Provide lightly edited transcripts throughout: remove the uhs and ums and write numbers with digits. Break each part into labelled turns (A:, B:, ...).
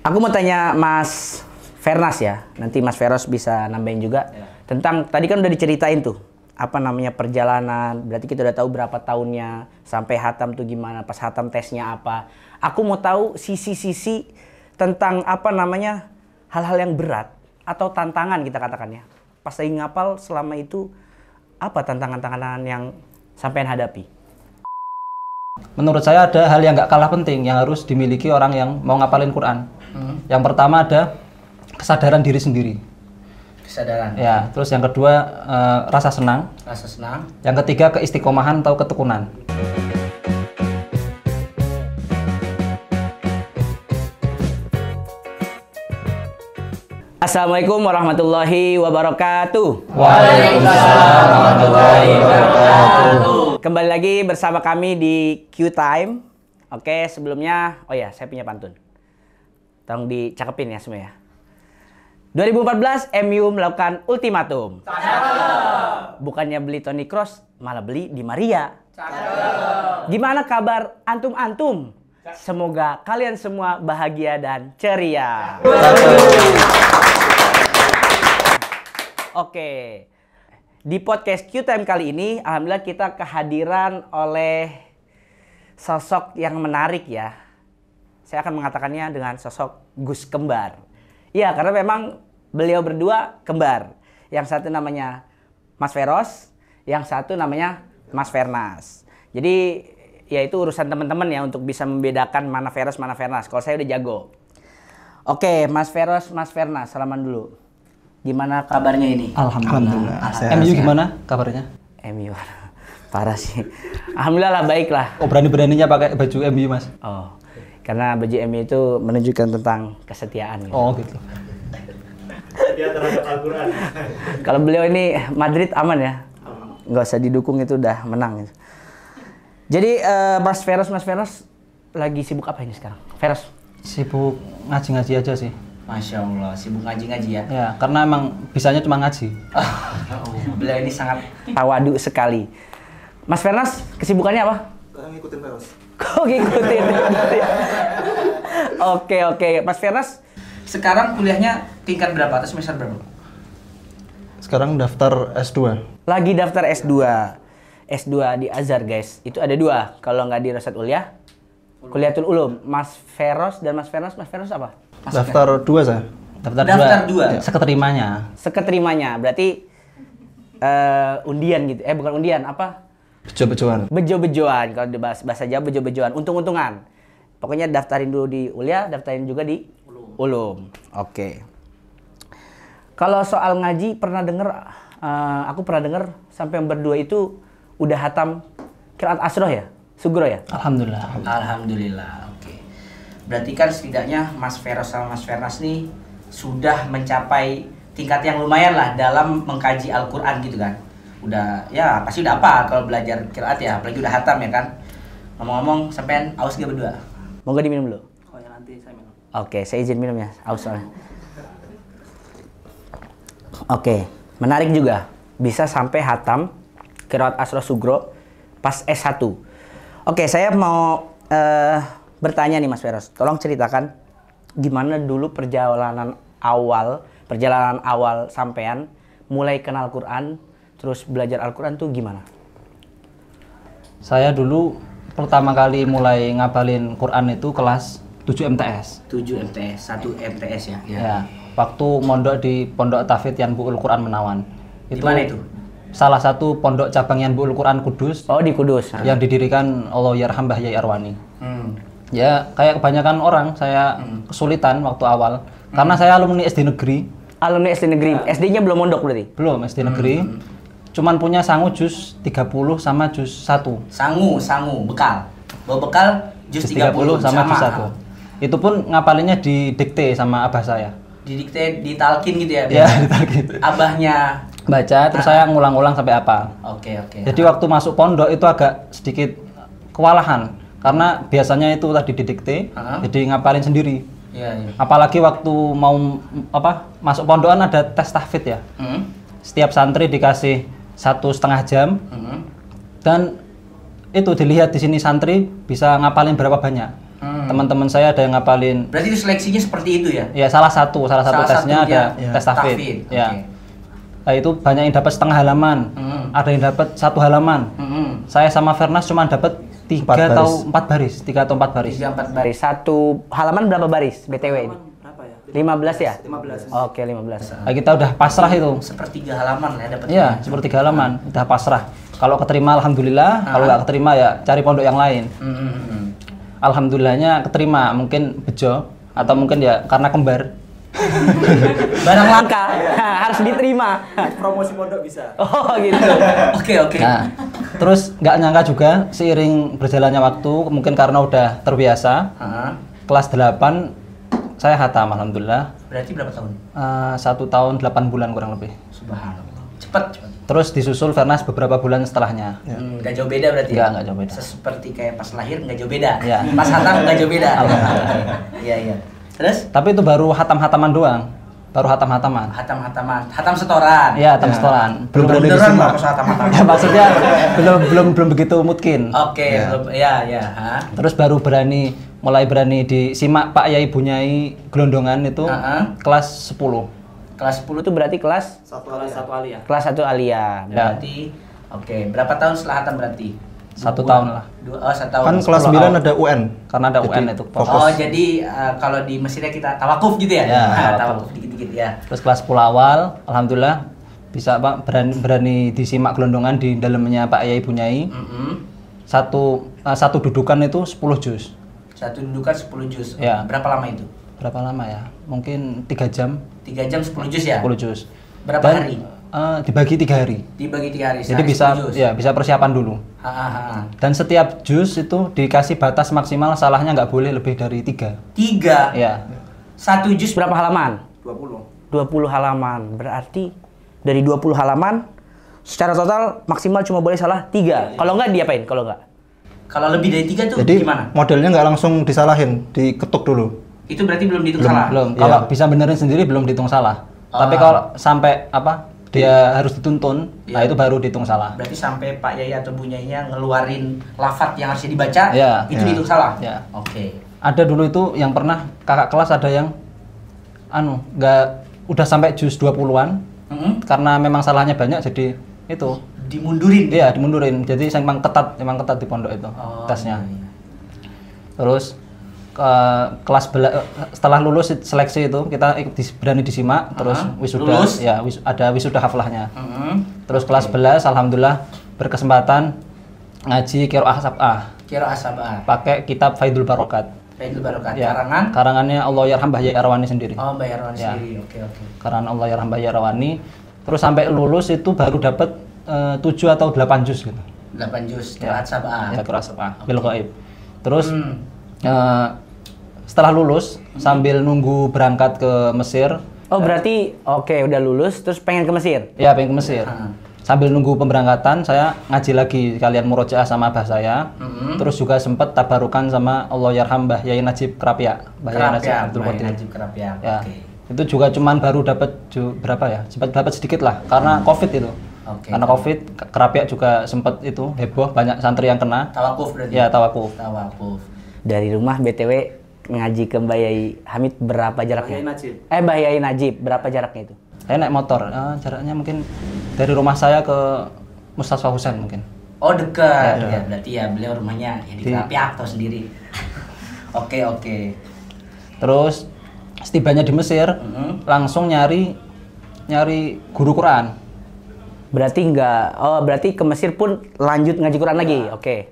A: Aku mau tanya Mas Fernas ya, nanti Mas Feros bisa nambahin juga tentang tadi kan udah diceritain tuh apa namanya perjalanan, berarti kita udah tahu berapa tahunnya sampai hatam tuh gimana, pas hatam tesnya apa. Aku mau tahu sisi-sisi tentang apa namanya hal-hal yang berat atau tantangan kita katakan ya. Pas lagi ngapal selama itu apa tantangan-tantangan yang sampean hadapi?
B: Menurut saya ada hal yang nggak kalah penting yang harus dimiliki orang yang mau ngapalin Quran. Yang pertama ada kesadaran diri sendiri.
A: Kesadaran.
B: Ya, terus yang kedua rasa senang.
A: Rasa senang.
B: Yang ketiga keistiqomahan atau ketekunan.
A: Assalamualaikum warahmatullahi wabarakatuh.
B: Waalaikumsalam warahmatullahi wabarakatuh.
A: Kembali lagi bersama kami di Q Time. Oke, sebelumnya, oh ya, saya punya pantun. Tolong dicakepin ya semua ya. 2014 MU melakukan ultimatum. Cakep. Bukannya beli Toni Kroos, malah beli Di Maria. Cakep. Gimana kabar antum-antum? Semoga kalian semua bahagia dan ceria. Oke. Di podcast Q Time kali ini, alhamdulillah kita kehadiran oleh sosok yang menarik ya. Saya akan mengatakannya dengan sosok Gus Kembar. Iya, karena memang beliau berdua kembar. Yang satu namanya Mas Feros, yang satu namanya Mas Fernas. Jadi ya itu urusan teman-teman ya untuk bisa membedakan mana Feros, mana Fernas. Kalau saya udah jago. Oke, Mas Feros, Mas Fernas, salaman dulu. Gimana kabarnya ini?
B: Alhamdulillah. MU gimana kabarnya?
A: MU parah sih. Alhamdulillah lah, baik lah.
B: Oh, berani-beraninya pakai baju MU, Mas?
A: Oh, karena baju MU itu menunjukkan tentang kesetiaan. Gitu.
B: Oh gitu.
C: Dia terhadap Al-Quran.
A: Kalau beliau ini Madrid aman ya, nggak usah didukung itu udah menang. Gitu. Jadi Mas Feros lagi sibuk apa ini sekarang? Feros?
B: Sibuk ngaji-ngaji aja sih.
A: Masya Allah, sibuk ngaji-ngaji ya?
B: Ya, karena emang bisanya cuma ngaji.
A: Beliau ini sangat tawadu sekali. Mas Fernas, kesibukannya apa?
C: Ngikutin Feros.
A: Kok ngikutin? Oke. Mas Fernas, sekarang kuliahnya tingkat berapa atau semester berapa?
C: Sekarang daftar S2.
A: Lagi daftar S2. S2 di Azhar guys. Itu ada dua. Kalau nggak di Rasad Ulyah, Kuliatul Ulum. Mas Feros dan Mas Fernas. Mas Fernas apa? Mas
C: Daftar 2 saya.
A: Daftar dua.
B: Seketerimanya.
A: Seketerimanya. Berarti undian gitu. Bukan undian, apa?
C: Bejo-bejoan.
A: Bejo-bejoan. Kalau di bahasa Jawa bejo-bejoan. Untung-untungan. Pokoknya daftarin dulu di Ulyah, daftarin juga di Ulum. Oke. Kalau soal ngaji pernah denger, aku pernah denger sampai yang berdua itu udah hatam qiraat asroh ya? Sugro ya?
B: Alhamdulillah.
A: Alhamdulillah. Oke. Berarti kan setidaknya Mas Feros sama Mas Fernas nih sudah mencapai tingkat yang lumayan lah dalam mengkaji Al-Quran gitu kan. Udah, ya pasti udah apa kalau belajar qiraat ya, apalagi udah hatam ya kan. Ngomong-ngomong, sampean aus gak berdua? Mau gak diminum dulu?
B: Oh ya, nanti saya minum.
A: Oke, saya izin minum ya, aus soalnya. Oke, menarik juga. Bisa sampai hatam qiraat asroh sugro pas S1. Oke, saya mau bertanya nih Mas Feros. Tolong ceritakan gimana dulu perjalanan awal sampean mulai kenal Quran, terus belajar Al-Quran tuh gimana?
B: Saya dulu pertama kali mulai ngapalin Quran itu kelas 7 MTS.
A: 7 MTS, 1 MTS ya?
B: Ya, waktu mondok di Pondok Tahfidz Yanbu'ul Quran Menawan.
A: Di mana itu?
B: Salah satu pondok cabang Yanbu'ul Quran Kudus.
A: Oh, di Kudus.
B: Yang didirikan Allahyarham Mbah Yai Arwani. Ya, kayak kebanyakan orang, saya kesulitan waktu awal. Karena saya alumni SD negeri.
A: Alumni SD negeri. SD-nya belum mondok berarti?
B: Belum, SD negeri. Cuman punya sangu juz 30 sama juz 1.
A: Sangu, bekal. Bawa bekal juz 30
B: sama juz 1. Itu pun ngapalinnya didikte sama abah saya.
A: Didikte, ditalkin gitu ya?
B: Ya, ditalkin.
A: Abahnya
B: baca, terus saya ngulang-ulang sampai apa.
A: Oke.
B: Jadi waktu masuk pondok itu agak sedikit kewalahan. Karena biasanya itu tadi didikte, jadi ngapalin sendiri.
A: Iya.
B: Apalagi waktu mau masuk pondokan ada tes tahfidz ya. Setiap santri dikasih 1,5 jam. Dan itu dilihat di sini santri bisa ngapalin berapa banyak. Teman-teman saya ada yang ngapalin.
A: Berarti itu seleksinya seperti itu ya?
B: Ya salah satu tesnya ada tes tahfidz. Ya.
A: Oke.
B: Nah, itu banyak yang dapat setengah halaman, ada yang dapat 1 halaman. Saya sama Fernas cuma dapat 3 atau 4 baris, 3 atau 4 baris.
A: 3 4 baris. 1 halaman berapa baris BTW ini?
B: Berapa ya?
A: 15 ya?
B: 15.
A: Oke, 15.
B: Nah, kita udah pasrah itu.
A: Sepertiga halaman ya dapat.
B: Iya, sepertiga halaman, udah pasrah. Kalau keterima alhamdulillah, kalau nggak keterima ya cari pondok yang lain. Alhamdulillahnya keterima, mungkin bejo atau mungkin ya karena kembar.
A: Barang langka harus diterima.
D: Promosi pondok bisa.
A: Oh gitu. Oke.
B: Nah, terus nggak nyangka juga seiring berjalannya waktu, mungkin karena udah terbiasa. Kelas 8 saya khatam alhamdulillah.
A: Berarti berapa tahun?
B: 1 tahun 8 bulan kurang lebih.
A: Subhanallah. Cepat.
B: Terus disusul Fernas beberapa bulan setelahnya.
A: Nggak jauh beda berarti.
B: Nggak jauh beda.
A: Seperti kayak pas lahir nggak jauh beda.
B: Ya.
A: Pas hatam nggak jauh beda. Iya. Terus?
B: Tapi itu baru hatam-hataman doang. Baru hatam-hataman.
A: Hatam setoran.
B: Iya, hatam setoran.
C: Belum berani
A: beneran
C: disimak.
A: Mas hatam-hataman.
B: Ya, maksudnya belum begitu mungkin.
A: Oke, ya.
B: Terus baru mulai berani disimak Pak Yai Bunyai Gelondongan itu kelas 10.
A: Kelas 10 itu berarti kelas
D: 1 aliyah.
A: kelas 1 aliyah.
B: Ya.
A: Berarti oke, berapa tahun setelah hatam berarti?
B: 1 tahun lah.
A: 1 tahun.
C: Kan kelas 9 ada UN.
B: Karena ada UN itu.
C: fokus.
A: Oh, jadi kalau di Mesirnya kita tawakuf gitu ya?
B: Ya,
A: Tawakuf dikit-dikit ya.
B: Terus kelas 10 awal, alhamdulillah bisa Pak berani disimak Gelondongan di dalamnya Pak Yai Bunyai. Satu dudukan itu 10 juz.
A: Satu dudukan 10 juz.
B: Ya.
A: Berapa lama itu?
B: Berapa lama ya? Mungkin 3 jam.
A: 3 jam 10 juz ya?
B: 10 juz.
A: Berapa
B: Dan,
A: hari?
B: Dibagi 3 hari.
A: Dibagi 3 hari.
B: Jadi
A: sehari 10 juz.
B: bisa persiapan dulu. Dan setiap juz itu dikasih batas maksimal salahnya nggak boleh lebih dari 3.
A: 3.
B: Ya.
A: 1 juz berapa halaman?
D: 20.
A: 20 halaman. Berarti dari 20 halaman secara total maksimal cuma boleh salah 3. Kalau nggak diapain? Kalau nggak? Kalau lebih dari 3 tuh
C: Jadi
A: gimana?
C: modelnya nggak langsung disalahin, diketuk dulu.
A: Itu berarti belum dihitung salah?
B: Belum.
C: Iya.
B: Kalau bisa benerin sendiri belum dihitung salah. Tapi kalau sampai dia harus dituntun, nah itu baru dihitung salah.
A: Berarti sampai Pak Yai atau Bunyainya ngeluarin lafadz yang harusnya dibaca, itu
C: Ya.
A: dihitung salah?
B: Ya.
A: Oke.
B: Ada dulu itu yang pernah kakak kelas ada yang nggak udah sampai juz 20-an karena memang salahnya banyak jadi itu
A: Dimundurin?
B: iya dimundurin. Jadi emang ketat di pondok itu tesnya.
A: Iya.
B: Terus setelah lulus seleksi itu kita berani disimak terus wisuda
A: Lulus?
B: ya ada wisuda haflahnya. Terus kelas 11 alhamdulillah berkesempatan ngaji qiraah sab'ah
A: Qiraah sab'ah.
B: pakai kitab Faidul Barokat.
A: Faidul Barokat.
B: Ya,
A: Karangan?
B: karangannya Allah Yarham Bahya Arawani sendiri.
A: Oh, Mbak Yarwan
B: Ya.
A: sendiri. Oke.
B: Karangan Allah Yarham Bahya Arawani. Terus sampai lulus itu baru dapat 7 atau 8 juz gitu.
A: 8 juz. Qiraat sab'ah.
B: Ya, qiraah sab'ah bil ghaib. Terus setelah lulus sambil nunggu berangkat ke Mesir.
A: Oh, berarti udah lulus terus pengen ke Mesir?
B: Ya, pengen ke Mesir. Sambil nunggu pemberangkatan saya ngaji lagi kalian murojaah sama abah saya. Terus juga sempat tabarukan sama Allah Yarham Mbah Yai Najib Kerapia. Mbah Yai Najib Abdul Qadir.
A: Najib Kerapia.
B: Ya.
A: Oke.
B: Itu juga cuman baru dapat berapa ya? Sempat dapat sedikit lah karena Covid itu.
A: Oke.
B: Karena Covid Kerapia juga sempat itu heboh, banyak santri yang kena.
A: Tawakuf berarti?
B: Ya, tawakuf.
A: Tawakuf. Dari rumah BTW ngaji ke Mbak Yai Hamid berapa jaraknya?
D: Mbah Yai Najib.
A: Mbak Yai Najib, berapa jaraknya itu?
B: Saya naik motor, jaraknya mungkin dari rumah saya ke Mustafa Husain mungkin.
A: Oh, dekat. Ya, berarti ya beliau rumahnya ya di Kerapia atau sendiri. Oke.
B: Terus setibanya di Mesir, langsung nyari guru Quran.
A: Berarti berarti ke Mesir pun lanjut ngaji Quran lagi. Oke.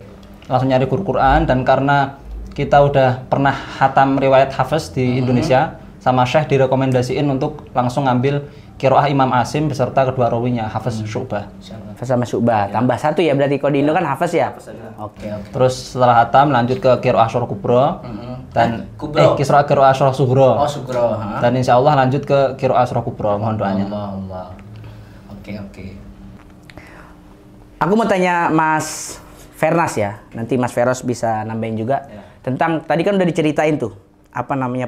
B: Langsung nyari guru Quran dan karena kita udah pernah hatam riwayat Hafiz di Indonesia, sama Syekh direkomendasiin untuk langsung ngambil qiraah Imam Asim beserta kedua rawinya Hafiz Syu'bah.
A: Hafiz sama Syu'bah. Tambah 1 ya berarti kalau di Indo kan Hafiz ya? Oke.
B: Terus setelah hatam lanjut ke qiraah Syurah Kubro dan qiraah Syurah Sughra.
A: Oh, Sugro.
B: Dan insya Allah lanjut ke qiraah Syurah Kubro, mohon doanya.
A: Allah. Oke. Aku mau tanya Mas Fernas ya. Nanti Mas Feros bisa nambahin juga. Tentang tadi kan udah diceritain tuh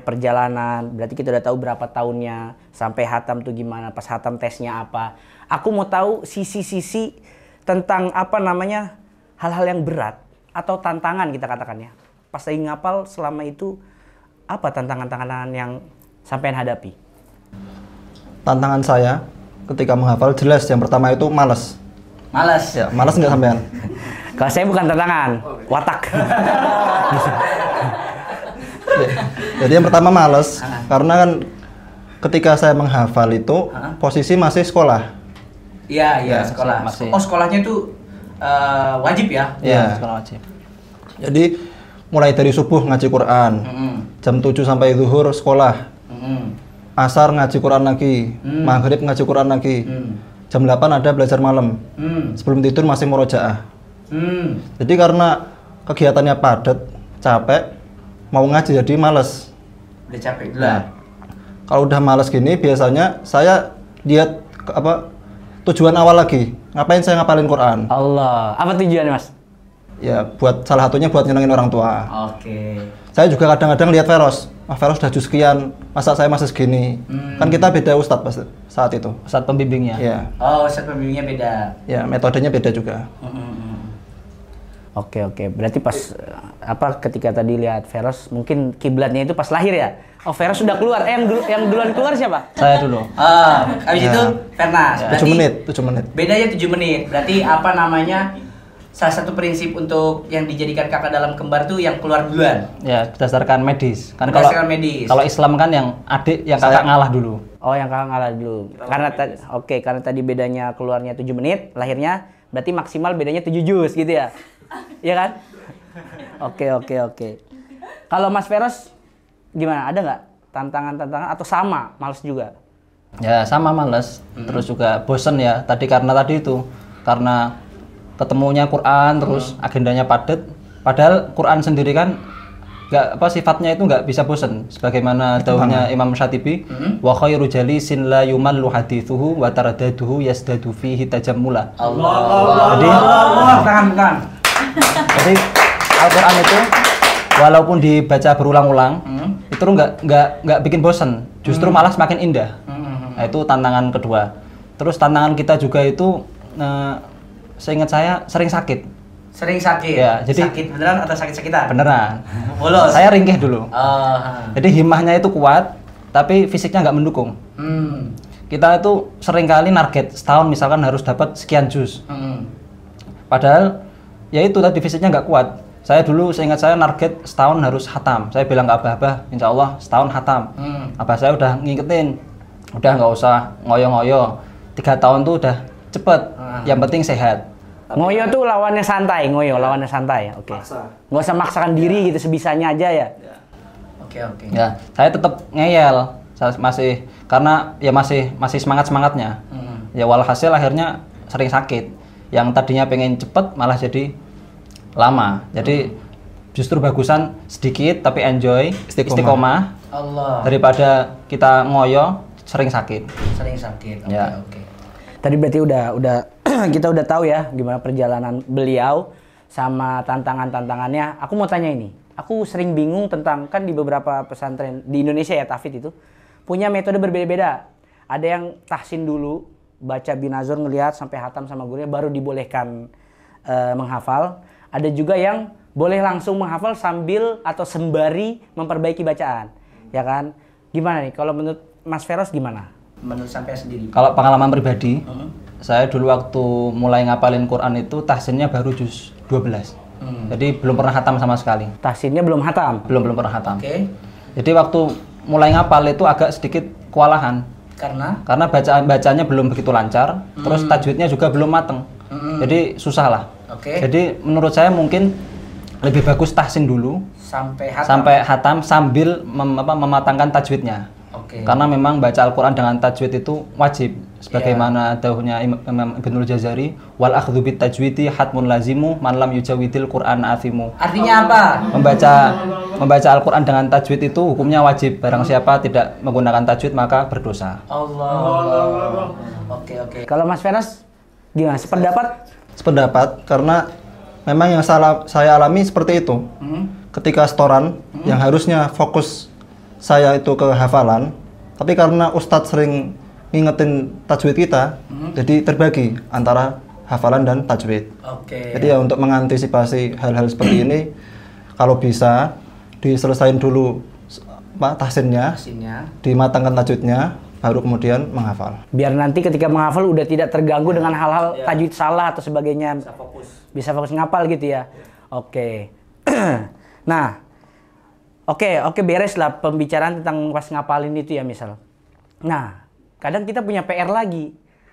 A: perjalanan, berarti kita udah tahu berapa tahunnya sampai hatam tuh gimana, pas hatam tesnya apa. Aku mau tahu sisi-sisi tentang hal-hal yang berat atau tantangan kita katakannya pas lagi ngapal selama itu apa tantangan-tantangan yang sampean hadapi?
C: Tantangan saya ketika menghafal jelas yang pertama itu malas.
A: Malas.
C: Ya, malas nggak sampean?
A: Kalau saya bukan tantangan, watak.
C: Jadi yang pertama malas karena kan ketika saya menghafal itu posisi masih sekolah.
A: Iya,
C: Ya,
A: sekolah.
B: masih.
A: Oh, sekolahnya itu wajib ya?
C: Ya.
B: Sekolah wajib.
C: Jadi mulai dari subuh ngaji Quran. Jam 7 sampai zuhur sekolah. Asar ngaji Quran lagi. Maghrib ngaji Quran lagi. Jam 8 ada belajar malam. Sebelum tidur masih murojaah. Jadi karena kegiatannya padat, capek, mau ngaji jadi males.
A: Udah capek.
C: Nah, kalau udah males gini biasanya saya lihat tujuan awal lagi. Ngapain saya ngapalin Quran?
A: Allah. Apa tujuannya, Mas?
C: Ya, buat salah satunya buat nyenengin orang tua.
A: Oke.
C: Saya juga kadang-kadang lihat Feros. Feros udah juz sekian, masa saya masih segini. Kan kita beda ustadz pas saat itu.
B: Saat pembimbingnya.
C: Ya,
A: Oh, set pembimbingnya beda.
C: ya metodenya beda juga.
A: Oke. Berarti pas ketika tadi lihat Feros, mungkin kiblatnya itu pas lahir ya? Oh, Feros sudah keluar. Yang duluan keluar siapa?
B: Saya dulu.
A: Habis itu Fernas.
C: 7 menit, 7 menit.
A: Bedanya 7 menit. Berarti apa namanya? Salah satu prinsip untuk yang dijadikan kakak dalam kembar tuh yang keluar duluan.
B: Ya, berdasarkan medis. Kan
A: Berdasarkan medis.
B: Kalau Islam kan yang adik yang kakak ngalah dulu.
A: Oh, yang kakak ngalah dulu. Karena tadi bedanya keluarnya 7 menit, lahirnya berarti maksimal bedanya 7 juz gitu ya. Iya kan? Oke. Kalau Mas Feros gimana? Ada nggak tantangan-tantangan atau sama males juga?
B: Ya, sama males. Terus juga bosen ya. Karena ketemunya Quran terus agendanya padat. Padahal Quran sendiri kan sifatnya itu nggak bisa bosen. Sebagaimana dawuhnya Imam Syatibi, wa khairu jalisin la yumallu hadithuhu wa taradaduhu yasdadu fihi tajammula. Jadi Al-Quran itu walaupun dibaca berulang-ulang itu nggak bikin bosen, justru malah semakin indah. Nah, itu tantangan kedua. Terus tantangan kita juga itu seingat saya sering sakit.
A: Sering sakit?
B: Ya, jadi
A: sakit beneran atau sakit-sakitan?
B: Beneran.
A: Bolos?
B: Saya ringkih dulu. Jadi himmahnya itu kuat, tapi fisiknya nggak mendukung. Kita itu seringkali target setahun misalkan harus dapat sekian juz. Padahal ya itu tadi fisiknya nggak kuat. Saya dulu seingat saya target setahun harus khatam. Saya bilang ke abah, insya Allah setahun khatam. Abah saya udah ngikutin, udah nggak usah ngoyo-ngoyo. 3 tahun tuh udah cepet. Yang penting sehat.
A: Ngoyo tuh lawannya santai, lawannya santai. Oke. Nggak usah maksakan diri gitu, sebisanya aja ya. Oke.
B: Ya, saya tetap ngeyel. Saya masih semangatnya. Ya walhasil akhirnya sering sakit. Yang tadinya pengen cepet malah jadi lama. Jadi justru bagusan sedikit tapi enjoy, istiqomah.
A: Allah.
B: Daripada kita ngoyo sering sakit.
A: Oke. Tadi berarti udah kita udah tahu ya gimana perjalanan beliau sama tantangannya. Aku mau tanya ini. Aku sering bingung tentang, kan di beberapa pesantren di Indonesia ya, tahfidz itu punya metode berbeda-beda. Ada yang tahsin dulu, baca binazor ngelihat sampai hatam sama gurunya baru dibolehkan menghafal. Ada juga yang boleh langsung menghafal sambil atau sembari memperbaiki bacaan. Ya kan? Gimana nih kalau menurut Mas Feros gimana? Menurut sampai sendiri.
B: Kalau pengalaman pribadi, saya dulu waktu mulai ngapalin Quran itu tahsinnya baru juz 12. Jadi belum pernah hatam sama sekali.
A: Tahsinnya belum hatam?
B: Belum pernah hatam.
A: Oke.
B: Jadi waktu mulai ngapal itu agak sedikit kewalahan. Karena bacanya belum begitu lancar, terus tajwidnya juga belum mateng. Jadi susah lah.
A: Oke.
B: Jadi menurut saya mungkin lebih bagus tahsin dulu sampai hatam sambil mematangkan tajwidnya.
A: Oke.
B: Karena memang baca Al-Quran dengan tajwid itu wajib. Sebagaimana dawuhnya Imam Ibnul Jazari, wal akhdhu bit tajwidi hatmun lazimu man lam yujawidil Quran athimu.
A: Artinya apa?
B: Membaca Al-Quran dengan tajwid itu hukumnya wajib. Barang siapa tidak menggunakan tajwid maka berdosa.
A: Allah. Oke. Kalau Mas Feros gimana? Sependapat
C: Karena memang yang saya alami seperti itu. Ketika setoran yang harusnya fokus saya itu ke hafalan, tapi karena Ustadz sering ngingetin tajwid kita, jadi terbagi antara hafalan dan tajwid.
A: Oke.
C: Jadi ya untuk mengantisipasi hal-hal seperti ini, Kalau bisa diselesain dulu tahsinnya, dimatangkan tajwidnya, baru kemudian menghafal.
A: Biar nanti ketika menghafal udah tidak terganggu dengan hal-hal tajwid salah atau sebagainya. Bisa fokus ngapal gitu ya. Oke. Nah, oke beres lah pembicaraan tentang pas ngapalin itu ya misal. Nah, kadang kita punya PR lagi.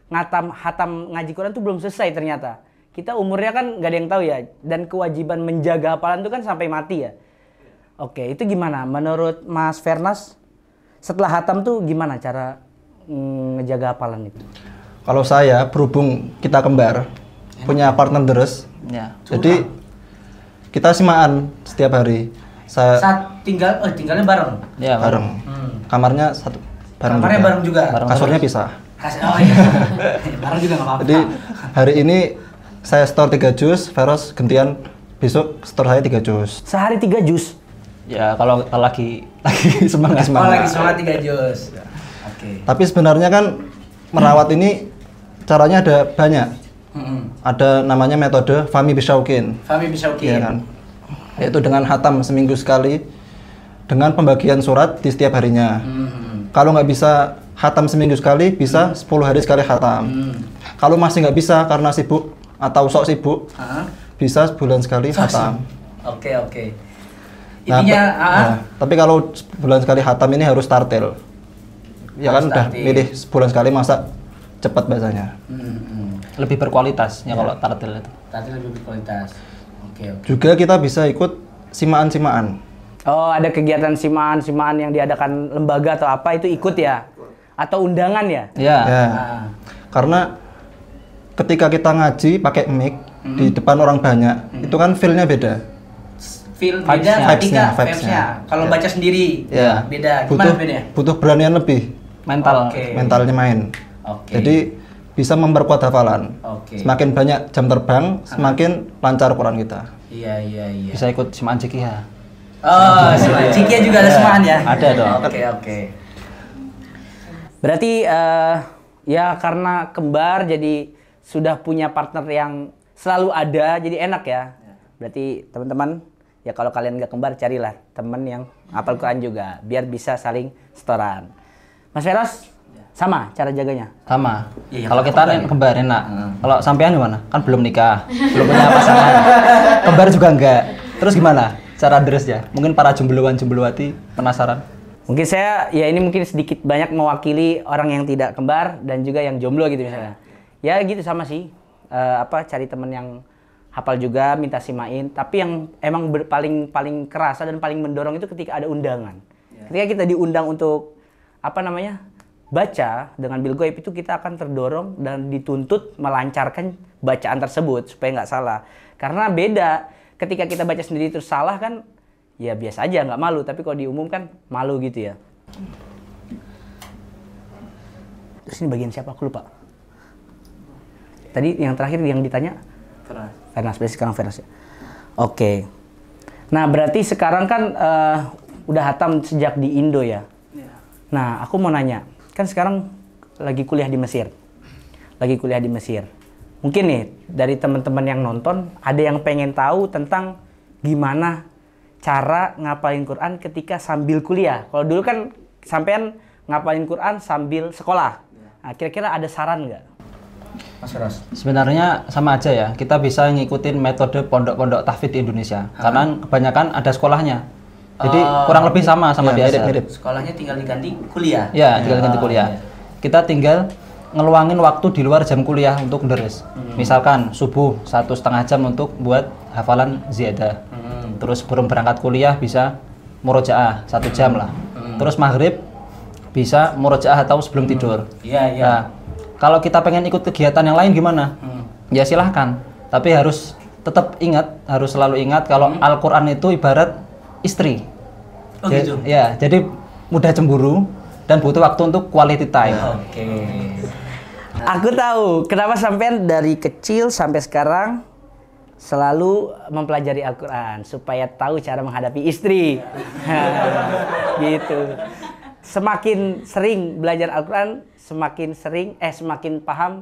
A: Hatam ngaji Quran tuh belum selesai ternyata. Kita umurnya kan gak ada yang tahu ya. Dan kewajiban menjaga hafalan itu kan sampai mati ya. Oke, itu gimana? Menurut Mas Fernas, setelah hatam tuh gimana cara ngejaga hafalan itu?
C: Kalau saya, berhubung kita kembar, punya partner deres, jadi kita simaan setiap hari.
A: Saat tinggalnya bareng?
B: Ya,
C: bareng. Kamarnya satu.
A: Kamarnya bareng juga?
C: Kasurnya pisah.
A: Oh iya. Bareng juga nggak apa-apa.
C: Jadi hari ini saya store 3 juz, Feros gantian besok store saya 3 juz.
A: Sehari 3 juz?
B: Ya kalau lagi semangat.
A: Oh lagi semangat 3 juz. Oke.
C: Tapi sebenarnya kan merawat ini caranya ada banyak. Ada namanya metode Fahmi Bisyauqin. Ya kan? Yaitu dengan hatam seminggu sekali, dengan pembagian surat di setiap harinya. Kalau nggak bisa hatam seminggu sekali, bisa 10 hari sekali hatam. Kalau masih nggak bisa karena sibuk atau sok sibuk, bisa sebulan sekali hatam.
A: Oke.
C: Nah,
A: Intinya,
C: tapi kalau sebulan sekali hatam ini harus tartil. Ya kan udah milih sebulan sekali, masa cepat bahasanya.
B: Lebih berkualitas ya kalau tartil itu.
A: Tartil lebih berkualitas. Oke.
C: Juga kita bisa ikut simaan-simaan.
A: Oh, ada kegiatan simaan yang diadakan lembaga atau apa itu ikut ya? Atau undangan ya?
B: Ya.
C: Karena ketika kita ngaji pakai mic di depan orang banyak, itu kan feel-nya beda.
A: Feel beda ketika vibes-nya. Kalau baca sendiri beda. Gimana bedanya?
C: Butuh beranian lebih. Mentalnya main. Jadi bisa memperkuat hafalan. Semakin banyak jam terbang, semakin lancar Quran kita.
A: Iya.
B: Bisa ikut simaan Cikiha.
A: Oh, simaan Cikiha juga ada simaan ya?
B: Ada dong.
A: Oke. Berarti ya karena kembar jadi sudah punya partner yang selalu ada, jadi enak ya. Berarti teman-teman, ya kalau kalian nggak kembar, carilah teman yang hafal Quran juga, biar bisa saling setoran. Mas Feros, sama cara jaganya?
B: Sama. Kalau kita kembar enak. Kalau sampean gimana? Kan belum nikah, belum punya pasangan. Kembar juga enggak. Terus gimana cara deres ya? Mungkin para jombloan-jomblowati penasaran.
A: Mungkin saya, ya ini mungkin sedikit banyak mewakili orang yang tidak kembar dan juga yang jomblo gitu misalnya. Ya gitu sama sih. Cari teman yang hafal juga, minta simain. Tapi yang emang paling kerasa dan paling mendorong itu ketika ada undangan. Ketika kita diundang untuk baca dengan bil ghaib, itu kita akan terdorong dan dituntut melancarkan bacaan tersebut supaya nggak salah. Karena beda ketika kita baca sendiri terus salah kan, ya biasa aja nggak malu. Tapi kalau diumumkan malu gitu ya. Terus ini bagian siapa? Aku lupa. Tadi yang terakhir yang ditanya? Fernas, berarti sekarang Fernas ya. Oke. Nah berarti sekarang kan udah hatam sejak di Indo ya. Nah aku mau nanya, kan sekarang lagi kuliah di Mesir. Mungkin nih dari teman-teman yang nonton ada yang pengen tahu tentang gimana cara ngapalin Quran ketika sambil kuliah. Kalau dulu kan sampean ngapalin Quran sambil sekolah. Nah, kira-kira ada saran nggak, Mas Feros?
B: Sebenarnya sama aja ya. Kita bisa ngikutin metode pondok-pondok tahfidz di Indonesia. Karena kebanyakan ada sekolahnya. Jadi kurang lebih sama di Asia.
A: Mirip. Sekolahnya tinggal diganti kuliah.
B: Ya, tinggal diganti kuliah. Kita tinggal ngeluangin waktu di luar jam kuliah untuk deres. Misalkan subuh 1,5 jam untuk buat hafalan ziyadah. Terus sebelum berangkat kuliah bisa murojaah 1 jam lah. Terus maghrib bisa murojaah atau sebelum tidur. Nah, kalau kita pengen ikut kegiatan yang lain gimana? Ya silahkan. Tapi harus tetap ingat, harus selalu ingat kalau Al-Quran itu ibarat istri.
A: Oh gitu?
B: Ya, jadi mudah cemburu dan butuh waktu untuk quality time.
A: Oke. Aku tahu kenapa sampean dari kecil sampai sekarang selalu mempelajari Al-Quran supaya tahu cara menghadapi istri. Gitu. Semakin sering belajar Al-Quran, semakin paham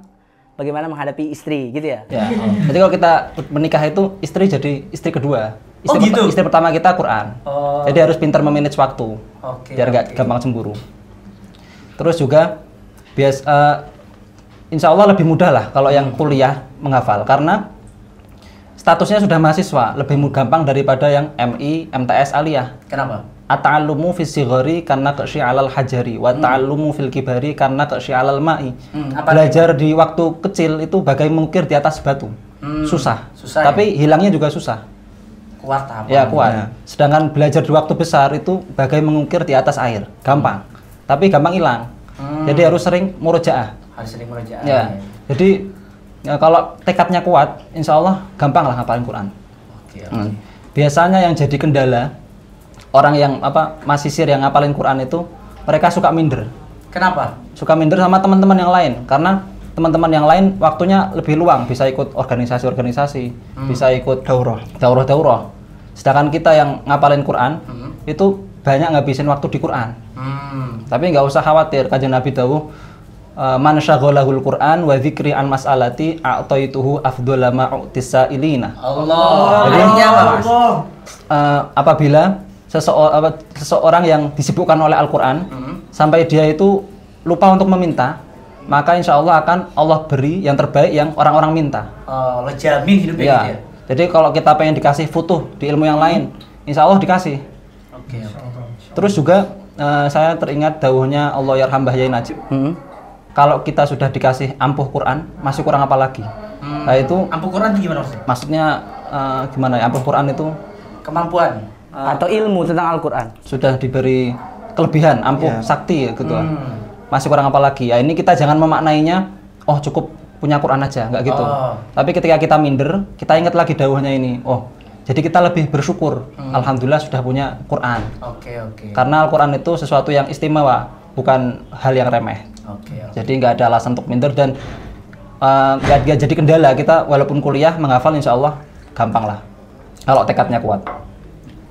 A: bagaimana menghadapi istri, gitu ya?
B: Ya. Jadi kalau kita menikah itu istri jadi istri kedua. Istri pertama kita Quran. Jadi harus pintar memanage waktu. Biar nggak gampang cemburu. Terus juga insya Allah lebih mudah lah kalau yang kuliah menghafal karena statusnya sudah mahasiswa, lebih gampang daripada yang MI, MTS, aliyah.
A: Kenapa?
B: At-ta'allumu fi sighari karena kashi 'alal hajari wa ta'allumu fil kibari karena kashi 'alal ma'i. Belajar di waktu kecil itu bagai mengukir di atas batu. Susah. Tapi hilangnya juga susah.
A: Kuat apa?
B: Ya, kuat. Sedangkan belajar di waktu besar itu bagai mengukir di atas air. Gampang. Tapi gampang hilang. Jadi harus sering murojaah.
A: Harus sering murojaah.
B: Ya. Jadi ya, kalau tekadnya kuat, insya Allah gampang lah ngapalin Quran. Biasanya yang jadi kendala orang yang masisir yang ngapalin Quran itu mereka suka minder.
A: Kenapa?
B: Suka minder sama teman-teman yang lain karena teman-teman yang lain waktunya lebih luang, bisa ikut organisasi-organisasi, bisa ikut daurah. Sedangkan kita yang ngapalin Quran itu banyak ngabisin waktu di Quran. Tapi nggak usah khawatir, Kanjeng Nabi dawuh man syaghalahul Quran wa dzikri an mas'alati a'taituhu afdhala ma u'tisailina.
A: Allah.
B: Jadi apabila seseorang yang disibukkan oleh Al-Quran sampai dia itu lupa untuk meminta, maka insya Allah akan Allah beri yang terbaik yang orang-orang minta.
A: Allah jamin hidupnya gitu ya.
B: Jadi kalau kita pengen dikasih futuh di ilmu yang lain, insya Allah dikasih. Terus juga saya teringat dawuhnya Allah yarham Mbah Yai Najib. Kalau kita sudah dikasih ampuh Quran, masih kurang apa lagi? Nah itu
A: ampuh Quran itu gimana maksudnya?
B: Maksudnya gimana ya? Ampuh Quran itu
A: kemampuan atau ilmu tentang Al-Quran.
B: Sudah diberi kelebihan, ampuh sakti gitu. Masih kurang apa lagi? Ya ini kita jangan memaknainya, oh cukup punya Quran aja, nggak gitu. Tapi ketika kita minder, kita ingat lagi dawuhnya ini. Oh, jadi kita lebih bersyukur. Alhamdulillah sudah punya Quran. Karena Al-Quran itu sesuatu yang istimewa, bukan hal yang remeh. Jadi nggak ada alasan untuk minder dan nggak jadi kendala. Kita walaupun kuliah menghafal, insya Allah gampang lah. Kalau tekadnya kuat.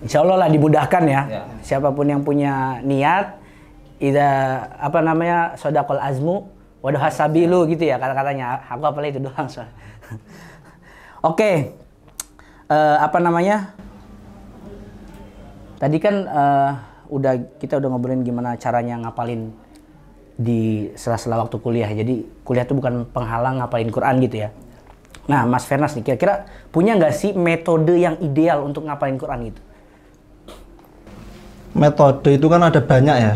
A: Insya Allah lah dimudahkan ya. Siapapun yang punya niat, sodaqol azmu waduh hasabilu gitu ya kata-katanya. Aku apalah itu doang soalnya. Oke. Tadi kan kita udah ngobrolin gimana caranya ngapalin di sela-sela waktu kuliah. Jadi kuliah itu bukan penghalang ngapalin Quran gitu ya. Nah, Mas Fernas nih kira-kira punya nggak sih metode yang ideal untuk ngapalin Quran gitu?
C: Metode itu kan ada banyak ya.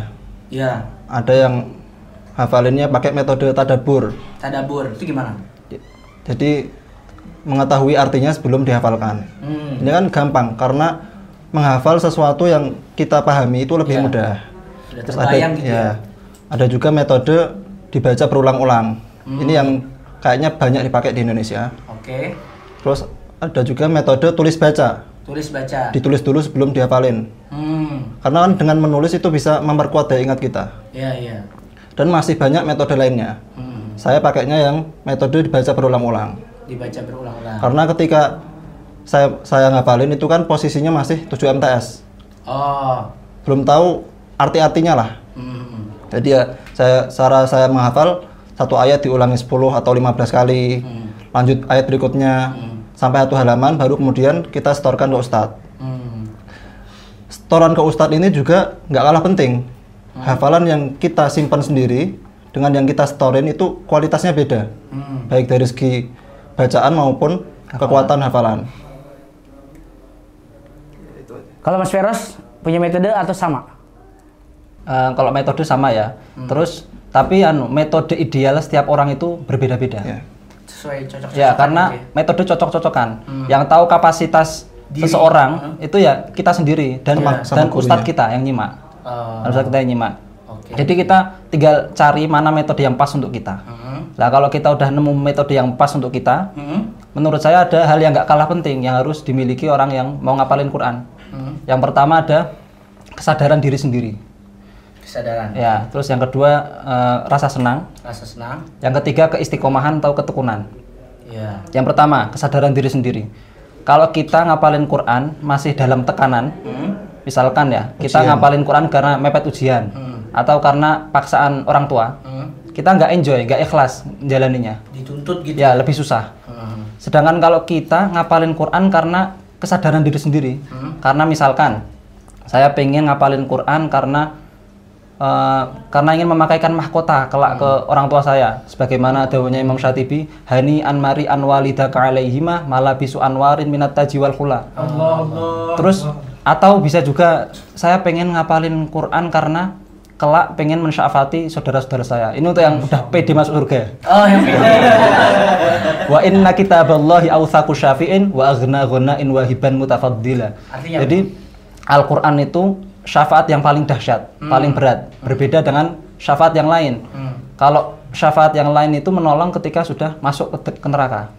A: Iya.
C: Ada yang hafalinnya pakai metode tadabbur.
A: Tadabbur itu gimana?
C: Jadi mengetahui artinya sebelum dihafalkan. Ini kan gampang karena menghafal sesuatu yang kita pahami itu lebih mudah.
A: Sudah terbayang gitu ya.
C: Ada juga metode dibaca berulang-ulang. Ini yang kayaknya banyak dipakai di Indonesia. Terus ada juga metode tulis baca. Ditulis dulu sebelum dihafalin. Karena kan dengan menulis itu bisa memperkuat daya ingat kita. Dan masih banyak metode lainnya. Saya pakainya yang metode dibaca berulang-ulang. Karena ketika saya ngapalin itu kan posisinya masih 7 MTS. Belum tahu arti-artinya lah. Jadi ya saya menghafal satu ayat diulangi 10 atau 15 kali. Lanjut ayat berikutnya sampai satu halaman, baru kemudian kita setorkan ke Ustadz. Setoran ke Ustadz ini juga nggak kalah penting. Hafalan yang kita simpan sendiri dengan yang kita setorin itu kualitasnya beda. Baik dari segi bacaan maupun kekuatan hafalan.
A: Kalau Mas Feros punya metode atau sama?
B: Kalau metode sama ya. Terus tapi metode ideal setiap orang itu berbeda-beda.
A: Sesuai cocok-cocokan.
B: Ya, karena metode cocok-cocokan. Yang tahu kapasitas seseorang itu ya kita sendiri dan ustadz kita yang nyimak. Ustadz kita yang nyimak. Jadi kita tinggal cari mana metode yang pas untuk kita. Nah, kalau kita udah nemu metode yang pas untuk kita, menurut saya ada hal yang nggak kalah penting yang harus dimiliki orang yang mau ngapalin Quran. Yang pertama ada kesadaran diri sendiri. Ya, terus yang kedua rasa senang. Yang ketiga keistiqomahan atau ketekunan. Yang pertama kesadaran diri sendiri. Kalau kita ngapalin Quran masih dalam tekanan, misalkan ya kita ngapalin Quran karena mepet ujian atau karena paksaan orang tua, kita nggak enjoy, nggak ikhlas menjalaninya.
A: Dituntut gitu.
B: Ya lebih susah. Sedangkan kalau kita ngapalin Quran karena kesadaran diri sendiri. Karena misalkan saya pengen ngapalin Quran karena ingin memakaikan mahkota kelak ke orang tua saya, sebagaimana dawuhnya Imam Syatibi, hani an mari an walidaka alaihima malabisu anwarin minat taji wal khula. Terus atau bisa juga saya pengen ngapalin Quran karena kelak pengen mensyafati saudara-saudara saya. Ini untuk yang udah pede masuk surga.
A: Oh, yang pede.
B: Wa inna kitaballahi awthaqu syafi'in wa aghna ghunain wa hiban mutafaddila.
A: Artinya
B: jadi Al-Qur'an itu syafaat yang paling dahsyat, paling berat, berbeda dengan syafaat yang lain. Kalau syafaat yang lain itu menolong ketika sudah masuk ke neraka.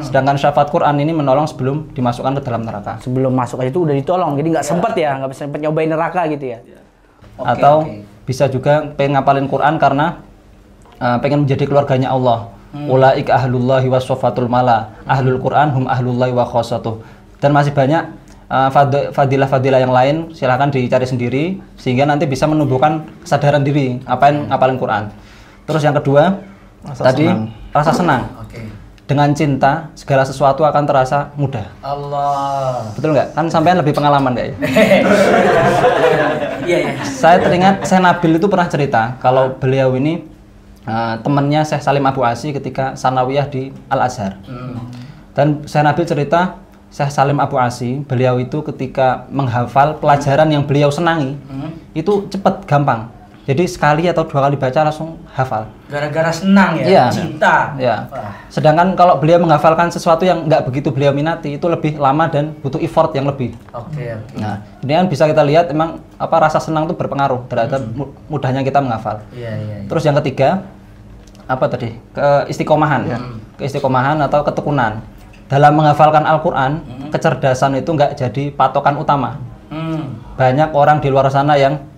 B: Sedangkan syafaat Quran ini menolong sebelum dimasukkan ke dalam neraka.
A: Sebelum masuk aja itu udah ditolong, jadi nggak sempet ya, nggak bisa nyobain neraka gitu ya.
B: Atau bisa juga pengen ngapalin Quran karena pengen menjadi keluarganya Allah. Ulaika ahlullahi wassofatul mala, ahlul Quran hum ahlullahi wa khossatuh. Dan masih banyak fadilah-fadilah yang lain, silahkan dicari sendiri sehingga nanti bisa menumbuhkan kesadaran diri ngapain ngapalin Quran. Terus yang kedua rasa senang. Dengan cinta segala sesuatu akan terasa mudah.
A: Allah.
B: Betul nggak? Kan sampean lebih pengalaman nggak ya?
A: Iya.
B: Saya teringat Syekh Nabil itu pernah cerita kalau beliau ini temannya Syekh Salim Abu Asi ketika sanawiyah di Al Azhar. Dan Syekh Nabil cerita Syekh Salim Abu Asi, beliau itu ketika menghafal pelajaran yang beliau senangi, itu cepat, gampang. Jadi sekali atau dua kali baca langsung hafal.
A: Gara-gara senang ya,
B: Iya.
A: cinta.
B: Ya. Sedangkan kalau beliau menghafalkan sesuatu yang nggak begitu beliau minati, itu lebih lama dan butuh effort yang lebih.
A: Oke.
B: Nah, ini kan bisa kita lihat emang rasa senang itu berpengaruh terhadap mudahnya kita menghafal.
A: Iya.
B: Terus yang ketiga, apa tadi? Keistiqomahan. Keistiqomahan atau ketekunan. Dalam menghafalkan Al-Quran, kecerdasan itu nggak jadi patokan utama. Banyak orang di luar sana yang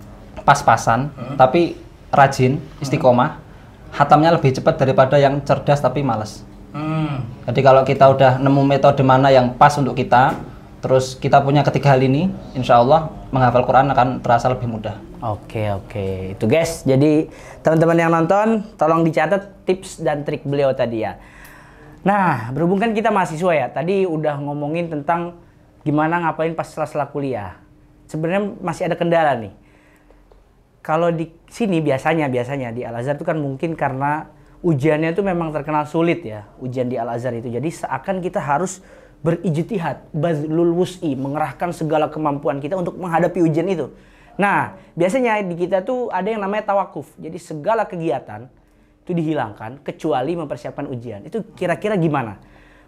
B: pas-pasan, tapi rajin, istiqomah, hatamnya lebih cepat daripada yang cerdas tapi malas. Jadi kalau kita udah nemu metode mana yang pas untuk kita, terus kita punya ketiga hal ini, insya Allah menghafal Quran akan terasa lebih mudah.
A: Oke. Itu guys, jadi teman-teman yang nonton, tolong dicatat tips dan trik beliau tadi ya. Nah, berhubung kan kita mahasiswa ya, tadi udah ngomongin tentang gimana ngapain pas setelah kuliah. Sebenarnya masih ada kendala nih. Kalau di sini biasanya di Al Azhar itu kan mungkin karena ujiannya itu memang terkenal sulit ya, ujian di Al Azhar itu. Jadi seakan kita harus berijtihad, bazlul wus'i, mengerahkan segala kemampuan kita untuk menghadapi ujian itu. Nah, biasanya di kita tuh ada yang namanya tawakuf. Jadi segala kegiatan itu dihilangkan kecuali mempersiapkan ujian. Itu kira-kira gimana?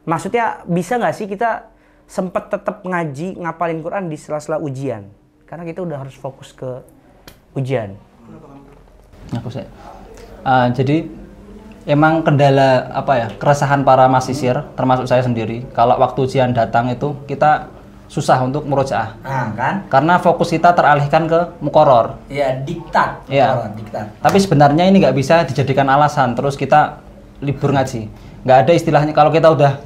A: Maksudnya bisa nggak sih kita sempat tetap ngaji, ngapalin Quran di sela-sela ujian? Karena kita udah harus fokus ke ujian.
B: Jadi emang kendala keresahan para mahasiswa termasuk saya sendiri. Kalau waktu ujian datang itu kita susah untuk murojaah.
A: Kan?
B: Karena fokus kita teralihkan ke mukoror.
A: Ya, diktat.
B: Iya.
A: Diktat.
B: Tapi sebenarnya ini nggak bisa dijadikan alasan terus kita libur ngaji. Nggak ada istilahnya kalau kita udah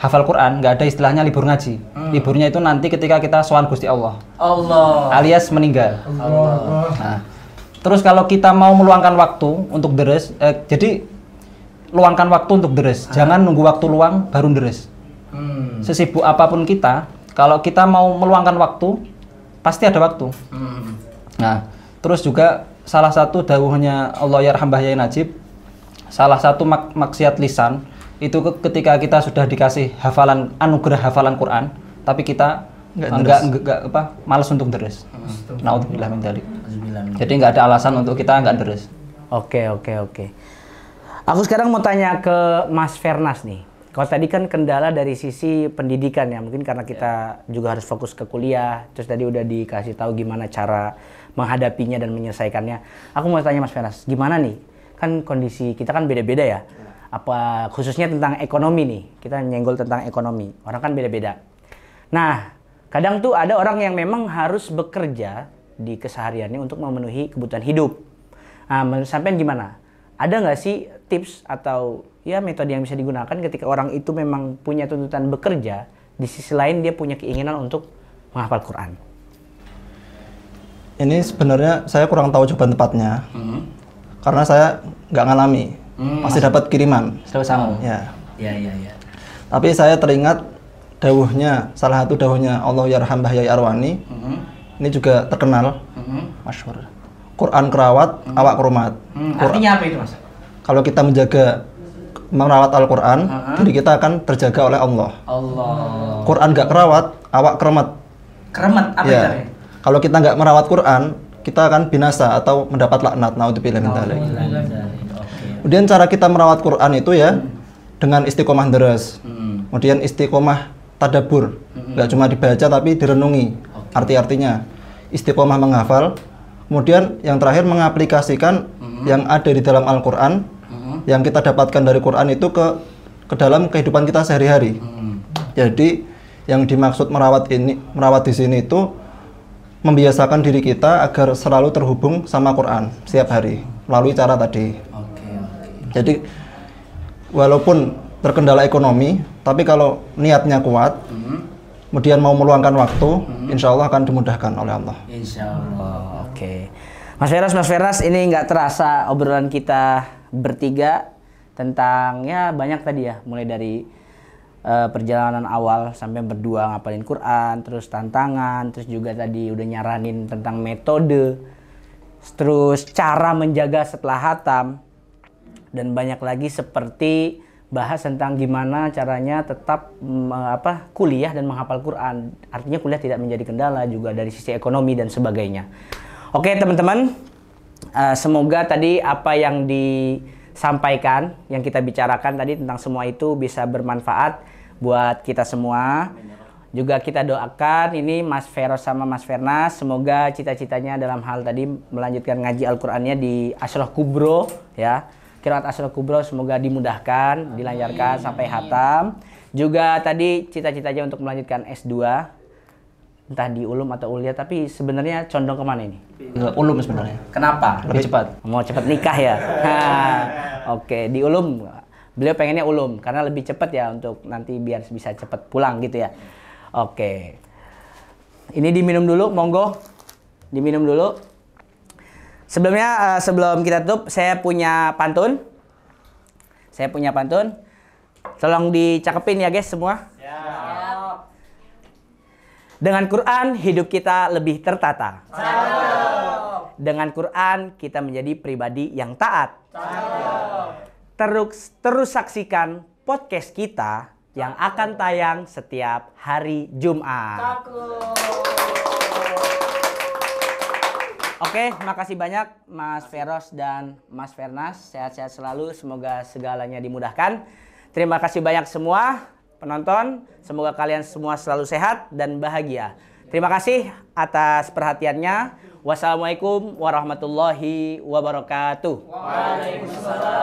B: hafal Quran, nggak ada istilahnya libur ngaji. Liburnya itu nanti ketika kita sowan Gusti Allah. Alias meninggal. Nah, terus kalau kita mau meluangkan waktu untuk deres, jadi luangkan waktu untuk deres. Jangan nunggu waktu luang baru deres. Sesibuk apapun kita, kalau kita mau meluangkan waktu, pasti ada waktu. Nah, terus juga salah satu dawuhnya Allah yarham Mbah Yai Najib, salah satu maksiat lisan itu ketika kita sudah dikasih anugerah hafalan Quran, tapi kita malas untuk deres. Naudzubillah min dzalik. Jadi nggak ada alasan untuk kita nggak deres.
A: Oke. Aku sekarang mau tanya ke Mas Fernas nih. Kalau tadi kan kendala dari sisi pendidikan ya, mungkin karena kita juga harus fokus ke kuliah, terus tadi udah dikasih tahu gimana cara menghadapinya dan menyelesaikannya. Aku mau tanya Mas Fernas, gimana nih? Kan kondisi kita kan beda-beda ya. Apa khususnya tentang ekonomi nih, kita nyenggol tentang ekonomi. Orang kan beda-beda. Nah, kadang tuh ada orang yang memang harus bekerja di kesehariannya untuk memenuhi kebutuhan hidup. Nah, menurut sampean gimana? Ada nggak sih tips atau ya metode yang bisa digunakan ketika orang itu memang punya tuntutan bekerja, di sisi lain dia punya keinginan untuk menghafal Quran?
C: Ini sebenarnya saya kurang tahu jawaban tepatnya, karena saya nggak ngalami, masih dapat kiriman.
B: Selalu sama.
C: Ya.
A: Iya.
C: Tapi saya teringat dawuhnya, salah satu dawuhnya Allah yarham Bahyai Arwani. Ini juga terkenal.
B: Masyhur.
C: Quran kerawat, awak kerumat.
A: Artinya apa itu, Mas?
C: Kalau kita menjaga merawat Al-Quran, diri kita akan terjaga oleh Allah.
A: Allah.
C: Quran nggak kerawat, awak keremet.
A: Keremet apa
C: Ya.
A: itu?
C: Kalau kita nggak merawat Quran, kita akan binasa atau mendapat laknat. Naudzubillah min dzalik. Kemudian cara kita merawat Quran itu ya dengan istiqomah deres. Kemudian istiqomah tadabbur. Nggak cuma dibaca tapi direnungi arti-artinya. Istiqomah menghafal. Kemudian yang terakhir mengaplikasikan yang ada di dalam Al-Quran, yang kita dapatkan dari Quran itu ke dalam kehidupan kita sehari-hari. Jadi yang dimaksud merawat di sini itu membiasakan diri kita agar selalu terhubung sama Quran setiap hari melalui cara tadi. Jadi walaupun terkendala ekonomi, tapi kalau niatnya kuat, kemudian mau meluangkan waktu, insya Allah akan dimudahkan oleh Allah.
A: Insya Allah. Oke. Mas Feras, ini nggak terasa obrolan kita bertiga tentang ya banyak tadi ya, mulai dari perjalanan awal sampai berdua ngapalin Quran, terus tantangan, terus juga tadi udah nyaranin tentang metode, terus cara menjaga setelah hatam, dan banyak lagi seperti bahas tentang gimana caranya tetap kuliah dan menghafal Quran. Artinya kuliah tidak menjadi kendala juga dari sisi ekonomi dan sebagainya. Oke teman-teman, semoga tadi apa yang disampaikan, yang kita bicarakan tadi tentang semua itu bisa bermanfaat buat kita semua. Juga kita doakan ini Mas Feros sama Mas Fernas, semoga cita-citanya dalam hal tadi melanjutkan ngaji Al-Qur'annya di Asyrah Kubro ya. Qiraat Asyrah Kubro semoga dimudahkan, dilancarkan sampai hatam. Juga tadi cita-citanya untuk melanjutkan S2, entah di ulum atau ulia, tapi sebenarnya condong kemana ini?
B: Ulum sebenarnya.
A: Kenapa?
B: Lebih cepat.
A: Mau cepat nikah ya? Oke, di ulum. Beliau pengennya ulum, karena lebih cepat ya untuk nanti biar bisa cepat pulang gitu ya. Oke. Ini diminum dulu, monggo. Diminum dulu. Sebelumnya, sebelum kita tutup, saya punya pantun. Tolong dicakepin ya guys semua. Dengan Quran hidup kita lebih tertata. Dengan Quran kita menjadi pribadi yang taat. Terus saksikan podcast kita yang akan tayang setiap hari Jumat. Oke, makasih banyak Mas Feros dan Mas Fernas. Sehat-sehat selalu, semoga segalanya dimudahkan. Terima kasih banyak semua penonton, semoga kalian semua selalu sehat dan bahagia. Terima kasih atas perhatiannya. Wassalamualaikum warahmatullahi wabarakatuh. Waalaikumsalam.